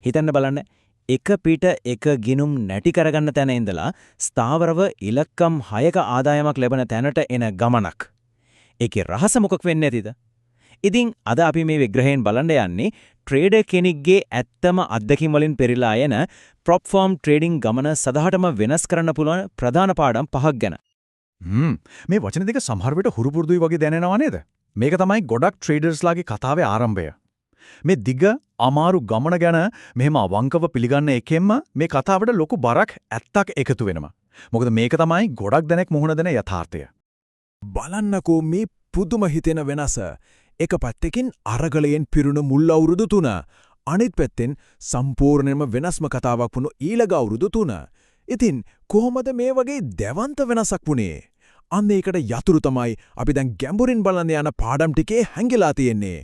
හිතන්න බලන්න එක පිට එක ගිනුම් නැටි කරගන්න තැන ඉඳලා ස්ථාවරව ඉලක්කම් 6ක ආදායමක් ලැබෙන තැනට එන ගමනක්. ඒකේ රහස මොකක් වෙන්නේ නැතිද? ඉතින් අද අපි මේ විග්‍රහයෙන් බලන්න යන්නේ ට්‍රේඩර් කෙනෙක්ගේ ඇත්තම අත්දැකීම් වලින් පෙරලා යන ප්‍රොප් ෆර්ම් ට්‍රේඩින් ගමන සදාටම වෙනස් කරන්න පුළුවන් ප්‍රධාන පාඩම් 5ක් ගැන. මේ වචන දෙක සමහර විට හුරු පුරුදුයි වගේ දැනෙනවා නේද? මේක තමයි ගොඩක් ට්‍රේඩර්ස්ලාගේ කතාවේ ආරම්භය. මේ දිග අමාරු ගමන ගැන මෙහෙම අවංකව පිළිගන්න එකෙන්ම මේ කතාවට ලොකු බරක් ඇත්තක් එකතු වෙනවා. මොකද මේක තමයි ගොඩක් දෙනෙක් මුහුණ දෙන යථාර්ථය. බලන්නකෝ මේ පුදුම හිතෙන වෙනස. එක පැත්තකින් අරගලයෙන් පිරුණු මුල් අවුරුදු 3, අනිත් පැත්තෙන් සම්පූර්ණයෙන්ම වෙනස්ම කතාවක් වුණු ඊළඟ අවුරුදු 3. ඉතින් කොහොමද මේ වගේ දැවන්ත වෙනසක් වුණේ? අන්න ඒකට යතුරු තමයි අපි දැන් ගැඹුරින් බලන්න යන පාඩම් ටිකේ හැංගිලා තියෙන්නේ.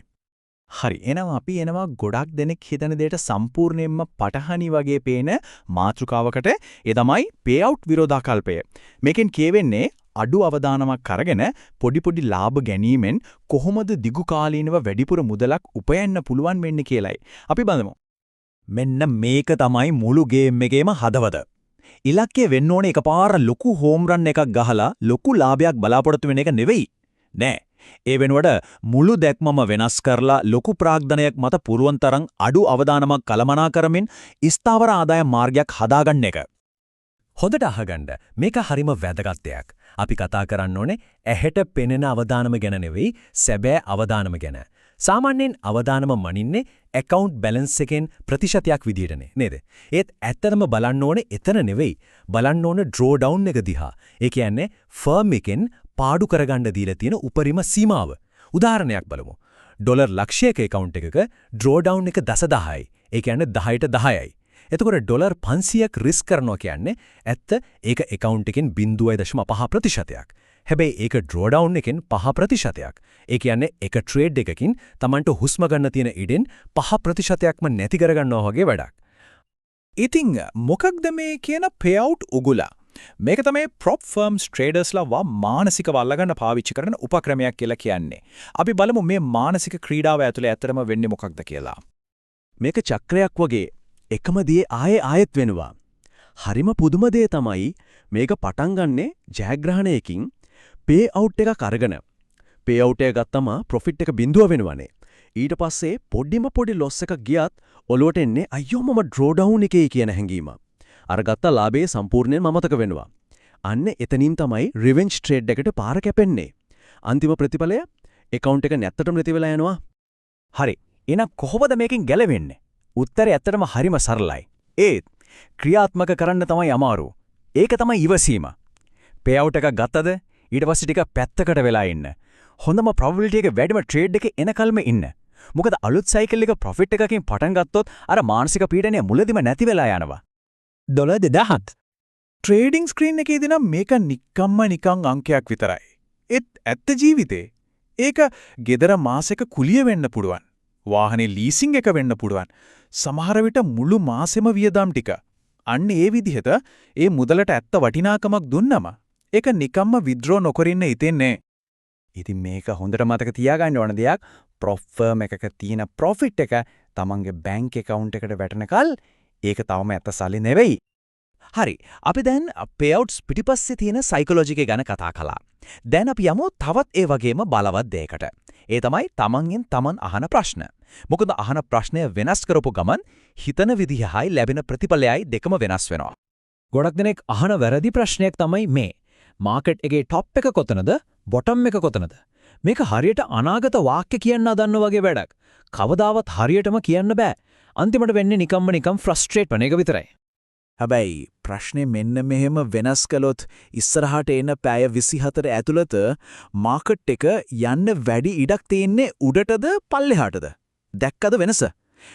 හරි. අපි එනවා ගොඩක් දෙනෙක් හිතන දෙයට සම්පූර්ණයෙන්ම පටහනි වගේ පේන මාතෘකාවකට. ඒ තමයි පේ-අවුට් විරෝධාකල්පය. මේකෙන් කියවෙන්නේ අඩු අවදානමක් අරගෙන පොඩි ලාභ ගැනීමෙන් කොහොමද දිගු කාලීනව වැඩිපුර මුදලක් උපයන්න පුළුවන් වෙන්නේ කියලයි. අපි බලමු. මෙන්න මේක තමයි මුළු ගේම් එකේම හදවත. ඉලක්කය වෙන්න ඕනේ එකපාර ලොකු හෝම් රන් එකක් ගහලා ලොකු ලාභයක් බලාපොරොත්තු වෙන එක නෙවෙයි. නෑ. ඒ වෙනුවට මුළු දැක්මම වෙනස් කරලා ලොකු ප්‍රාග්ධනයක් මත පුරුවන් තරම් අඩු අවදානමක් කළමනා කරමින් ස්ථාවර ආදායම් මාර්ගයක් හදාගන්න එක. හොඳට අහගන්න. මේක හරිම වැදගත් දෙයක්. අපි කතා කරන්න ඕනේ ඇහැට පෙනෙන අවදානම ගැන නෙවෙයි, සැබෑ අවදානම ගැන. සාමාන්‍යයෙන් අවදානම මනින්නේ account balance එකෙන් ප්‍රතිශතයක් විදියටනේ නේද? ඒත් ඇත්තටම බලන්න ඕනේ එතන නෙවෙයි. බලන්න ඕනේ draw down එක දිහා. ඒ කියන්නේ firm එකෙන් පාඩු කරගන්න දීලා තියෙන උපරිම සීමාව. උදාහරණයක් බලමු. ඩොලර් ලක්ෂයක account එකක draw down එක 10,000යි. ඒ කියන්නේ 10ට 10යි. එතකොට ඩොලර් 500ක් රිස්ක් කරනවා කියන්නේ ඇත්ත ඒක account එකෙන් 0.5%ක්. හැබැයි ඒක draw down එකෙන් 5%ක්. ඒ කියන්නේ එක ට්‍රේඩ් එකකින් Tamanට හුස්ම ගන්න තියෙන ඉඩෙන් 5%ක්ම නැති කරගන්නවා වගේ වැඩක්. ඉතින් මොකක්ද මේ කියන payout උගුල? මේක තමයි prop firms tradersලා මානසිකව අල්ලගන්න පාවිච්චි කරන උපක්‍රමයක් කියලා කියන්නේ. අපි බලමු මේ මානසික ක්‍රීඩාව ඇතුලේ ඇත්තටම වෙන්නේ මොකක්ද කියලා. මේක චක්‍රයක් වගේ එකම දේ ආයෙත් වෙනවා. හරිම පුදුම දේ තමයි මේක පටන් ගන්නෙ ජයග්‍රහණයකින් pay out එකක් අරගෙන. pay out එක ගත්තම profit එක බිඳුව වෙනවනේ. ඊට පස්සේ පොඩි loss එකක් ගියත් ඔලුවට එන්නේ අයියෝ මම draw down එකේ කියන හැඟීම. අරගත්ත ලාභයේ සම්පූර්ණයෙන් මමතක වෙනවා. අන්න එතනින් තමයි revenge trade එකට පාර කැපෙන්නේ. අන්තිම ප්‍රතිඵලය account එක නැත්තටම නැති වෙලා යනවා. හරි. එහෙනම් කොහොමද මේකෙන් ගැලවෙන්නේ? උත්තරය ඇත්තටම හරිම සරලයි. ඒත් ක්‍රියාත්මක කරන්න තමයි අමාරු. ඒක තමයි ඉවසීම. payout එකක් ගත්තද ඊට පස්සේ ටික පැත්තකට වෙලා ඉන්න. හොඳම probability එක වැඩිම trade එකේ එනකල්ම ඉන්න. මොකද අලුත් cycle එක profit එකකින් පටන් ගත්තොත් අර මානසික පීඩනය මුලදිම නැති වෙලා යනවා. ඩොලර් 2000ත් ට්‍රේඩින් ස්ක්‍රීන් එකේදී නම් මේක නිකන් අංකයක් විතරයි. ඒත් ඇත්ත ජීවිතේ ඒක ගෙදර මාසෙක කුලිය වෙන්න පුළුවන්. වාහනේ ලීසින් එක වෙන්න පුළුවන්. සමහර විට මුළු මාසෙම වියදම් ටික. අන්න ඒ විදිහට ඒ මුදලට ඇත්ත වටිනාකමක් දුන්නම ඒක නිකම්ම withdraw නොකරින්න හිතෙන්නේ. ඉතින් මේක හොඳට මතක තියාගන්න ඕන දෙයක්. prop firm එකක තියෙන profit එක තමන්ගේ bank account එකට වැටෙනකල් ඒක තවම ඇත්ත සල්ලි නෙවෙයි. හරි. අපි දැන් payouts පිටිපස්සේ තියෙන psychology එක ගැන කතා කළා. දැන් අපි යමු තවත් ඒ වගේම බලවත් දෙයකට. ඒ තමයි තමන්ගෙන් තමන් අහන ප්‍රශ්න. මොකද අහන ප්‍රශ්නය වෙනස් කරපු ගමන් හිතන විදිහයි ලැබෙන ප්‍රතිඵලයයි දෙකම වෙනස් වෙනවා. ගොඩක් දෙනෙක් අහන වැරදි ප්‍රශ්නයක් තමයි මේ. මාකට් එකේ টොප් එක කොතනද? බොටම් එක කොතනද? මේක හරියට අනාගත වාක්‍ය කියන්න හදන්න වගේ වැඩක්. කවදාවත් හරියටම කියන්න බෑ. අන්තිමට වෙන්නේ නිකම් ෆ්‍රස්ට්‍රේට් වෙන එක විතරයි. හැබැයි ප්‍රශ්නේ මෙන්න මෙහෙම වෙනස් කළොත් ඉස්සරහට එන පැය 24 ඇතුළත මාකට් එක යන්න වැඩි ඉඩක් තියෙන්නේ උඩටද පල්ලෙහාටද? දැක්කද වෙනස?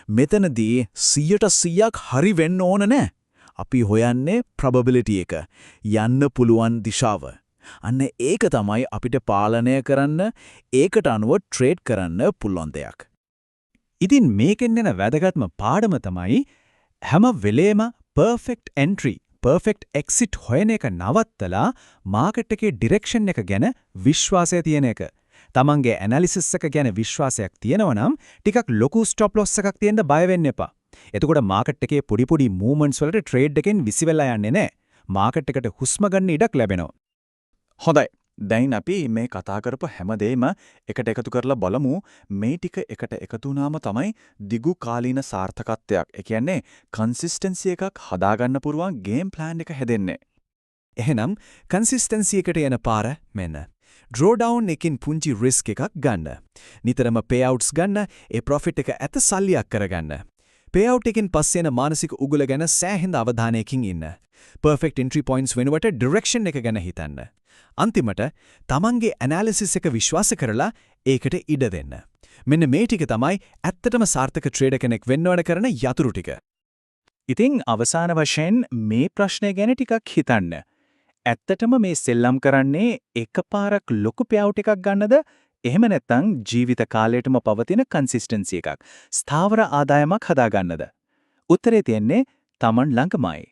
මෙතනදී 100%ක් හරි වෙන්න ඕන නෑ. අපි හොයන්නේ probability එක. යන්න පුළුවන් දිශාව. අන්න ඒක තමයි අපිට පාලනය කරන්න, ඒකට අනුව ට්‍රේඩ් කරන්න පුළුවන් දෙයක්. ඉතින් මේකෙන් එන වැදගත්ම පාඩම තමයි හැම වෙලේම perfect entry, perfect exit හොයන එක නවත්තලා මාකට් එකේ ඩිරෙක්ෂන් එක ගැන විශ්වාසය තියෙන එක. තමන්ගේ ඇනලිසිස් එක ගැන විශ්වාසයක් තියෙනවා නම් ටිකක් ලොකු ස්ටොප් ලොස් එකක් තියෙන්න බය වෙන්න එපා. එතකොට මාකට් එකේ පොඩි මූවමන්ට්ස් වලට ට්‍රේඩ් එකෙන් විසිවෙලා යන්නේ නැහැ. මාකට් එකට හුස්ම ගන්න ඉඩක් ලැබෙනවා. හොඳයි. දැන් අපි මේ කතා කරපු හැමදේම එකට එකතු කරලා බලමු. මේ ටික එකට එකතු වුණාම තමයි දිගු කාලීන සාර්ථකත්වයක්. ඒ කියන්නේ කන්සිස්ටන්සි එකක් හදාගන්න පුරුවන් ගේම් ප්ලෑන් එක හැදෙන්නේ. එහෙනම් කන්සිස්ටන්සි එකට යන පාර මෙන්න. ඩ්‍රෝ ඩවුන් එකකින් පුංචි රිස්ක් එකක් ගන්න. නිතරම පේ අවුට්ස් ගන්න, ඒ ප්‍රොෆිට් එක ඇත සල්ලියක් කරගන්න. පේ අවුට් එකකින් පස්සේ එන මානසික උගුල ගැන සෑහෙන අවධානයකින් ඉන්න. පර්ෆෙක්ට් එන්ට්‍රි පොයින්ට්ස් වෙනුවට ඩිරෙක්ෂන් එක ගැන හිතන්න. අන්තිමට තමන්ගේ ඇනාලිසිස් එක විශ්වාස කරලා ඒකට ඉඩ දෙන්න. මෙන්න මේ ටික තමයි ඇත්තටම සාර්ථක ට්‍රේඩර් කෙනෙක් වෙන්න ඕන කරන යතුරු ටික. ඉතින් අවසාන වශයෙන් මේ ප්‍රශ්නය ගැන ටිකක් හිතන්න. ඇත්තටම මේ සෙල්ලම් කරන්නේ එකපාරක් ලොකු පෙවුට් එකක් ගන්නද? එහෙම නැත්නම් ජීවිත කාලයටම පවතින කන්සිස්ටන්සි එකක්, ස්ථාවර ආදායමක් හදාගන්නද? උත්තරේ තියෙන්නේ Taman ළඟමයි.